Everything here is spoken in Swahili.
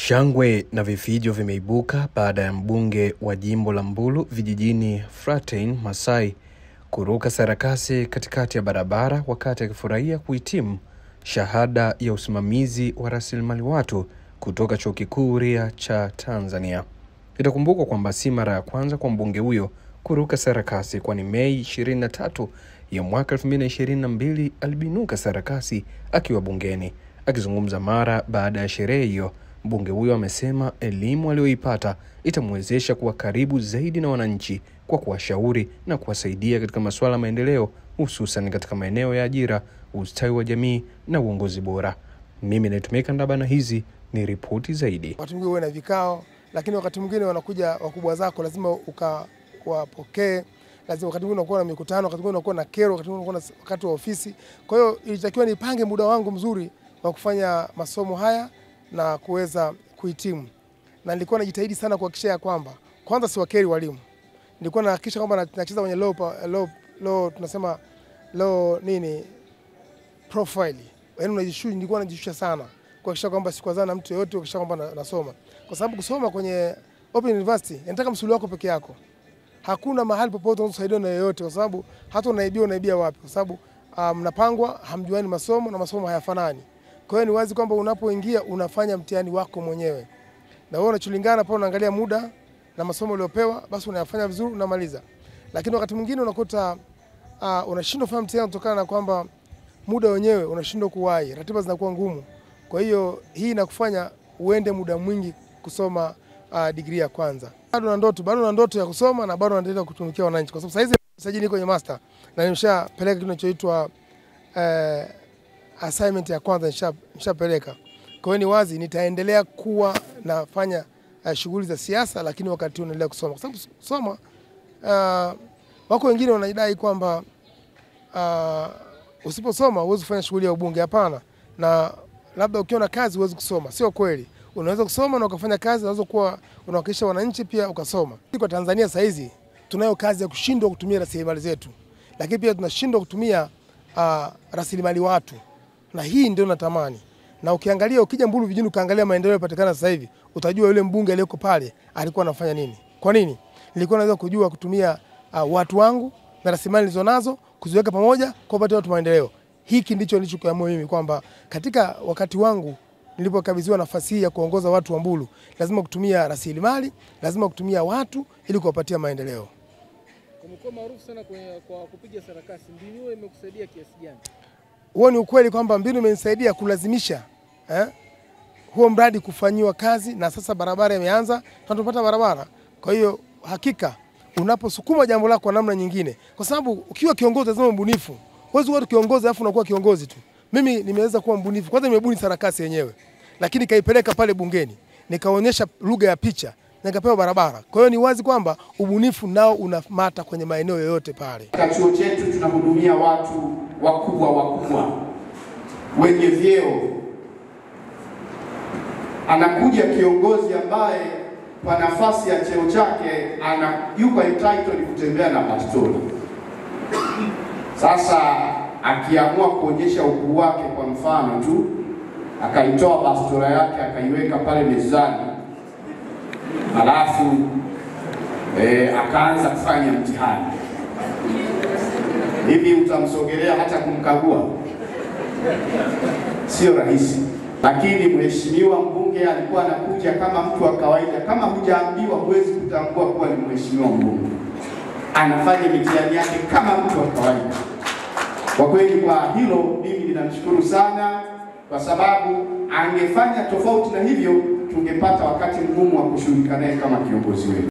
Shangwe na vifijo vimeibuka baada ya mbunge wa jimbo la Mbulu vijijini Fratein Masai kuruka sarakasi katikati ya barabara wakati akifurahia kuhitimu shahada ya usimamizi wa rasilimali watu kutoka Chuo Kikuu Huria cha Tanzania. Itakumbukwa kwamba si mara ya kwanza kwa mbunge huyo kuruka sarakasi, kwani Mei 23 ya mwaka 2022 alibinuka sarakasi akiwa bungeni. Akizungumza mara baada ya sherehe hiyo, mbunge huyo amesema elimu aliyoipata itamwezesha kuwa karibu zaidi na wananchi kwa kuwashauri na kuwasaidia katika masuala ya maendeleo, hususan katika maeneo ya ajira, ustawi wa jamii na uongozi bora. Mimi natumeka ndaba na hizi ni ripoti zaidi. Wakati mwingine na vikao, lakini wakati mwingine wanakuja wakubwa zako, lazima ukawapokee. Lazima wakati mwingine unakuwa na mikutano, wakati mwingine unakuwa na kero, wakati mwingine unakuwa na wakati wa ofisi. Kwa hiyo ilitakiwa nipange muda wangu mzuri wa kufanya masomo haya na kuweza kuhitimu. Na nilikuwa najitahidi sana kuhakikisha kwamba kwanza siwakeri walimu. Nilikuwa nahakikisha kwamba nacheza kwenye low tunasema low profile. Yaani nilikuwa najishusha sana kuhakikisha kwamba sikwazana na mtu yeyote, kuhakikisha kwamba nasoma. Kwa sababu kusoma kwenye Open University inataka msuli wako peke yako. Hakuna mahali popote unasaidiwa na yeyote, kwa sababu hata unaibia wapi, kwa sababu mnapangwa, hamjuani masomo na masomo hayafanani. Kwa hiyo ni wazi kwamba unapoingia unafanya mtihani wako mwenyewe. Na wewe unachulingana pale, unaangalia muda na masomo uliopewa, basi unayafanya vizuri, unamaliza. Lakini wakati mwingine unakuta unashindwa kufanya mtihani kutokana na kwamba muda wenyewe unashindwa kuwahi, ratiba zinakuwa ngumu. Kwa hiyo hii inakufanya uende muda mwingi kusoma degree ya kwanza. Bado na ndoto ya kusoma na bado naendelea kutumikia wananchi, kwa sababu sasa hizi niko kwenye master na nimeshapeleka kitu kinachoitwa assignment ya kwanza nishapeleka. Kwa hiyo ni wazi nitaendelea kuwa nafanya shughuli za siasa, lakini wakati unaendelea kusoma. Kwa sababu kusoma wako wengine wanadai kwamba usiposoma huwezi kufanya shughuli ya ubunge. Hapana. Na labda ukiwa na kazi huwezi kusoma. Sio kweli. Unaweza kusoma na ukafanya kazi, unaweza kuwa unawakilisha wananchi pia ukasoma. Kwa Tanzania sasa hizi tunayo kazi ya kushindwa kutumia rasilimali zetu. Lakini pia tunashindwa kutumia rasilimali watu. Na hii ndio natamani. Na ukiangalia, ukija Mbulu vijijini ukaangalia maendeleo yanayopatikana sasa hivi, utajua yule mbunge aliyeko pale alikuwa anafanya nini. Kwa nini? Nilikuwa naweza kujua kutumia watu wangu na rasilimali nilizonazo kuziweka pamoja kupata watu maendeleo. Hiki ndicho nilichokiamua mimi, kwamba katika wakati wangu nilipokabidhiwa nafasi hii ya kuongoza watu wa Mbulu, lazima kutumia rasilimali, lazima kutumia watu ili kuwapatia maendeleo. Umekuwa maarufu sana kwa kupiga sarakasi. Mbinu hiyo imekusaidia kiasi gani? Huo ni ukweli kwamba mbinu imenisaidia kulazimisha huo mradi kufanyiwa kazi, na sasa barabara imeanza na tunapata barabara. Kwa hiyo hakika unaposukuma jambo lako kwa namna nyingine, kwa sababu ukiwa kiongozi lazima mbunifu. Huwezi kuwa kiongozi alafu unakuwa kiongozi tu. Mimi nimeweza kuwa mbunifu. Kwanza nimebuni sarakasi yenyewe, lakini kaipeleka pale bungeni, nikaonyesha lugha ya picha, nikapewa barabara. Kwa hiyo ni wazi kwamba ubunifu nao unamata kwenye maeneo yoyote pale. Katika chuo chetu tunahudumia watu wakubwa wenye vyeo. Anakuja kiongozi ambaye kwa nafasi ya cheo chake yuko entitled kutembea na pastori. Sasa akiamua kuonyesha ukuu wake, kwa mfano tu akaitoa pastora yake akaiweka pale mezani, alafu akaanza kufanya mtihani. Hivi utamsogelea hata kumkagua? Sio rahisi. Lakini mheshimiwa mbunge alikuwa anakuja kama mtu wa kawaida. Kama hujaambiwa huwezi kutambua kuwa ni mheshimiwa mbunge. Anafanya mitihani yake kama mtu wa kawaida. Kwa kweli kwa hilo mimi ninamshukuru sana, kwa sababu angefanya tofauti na hivyo tungepata wakati mgumu wa kushughulika naye kama kiongozi wetu.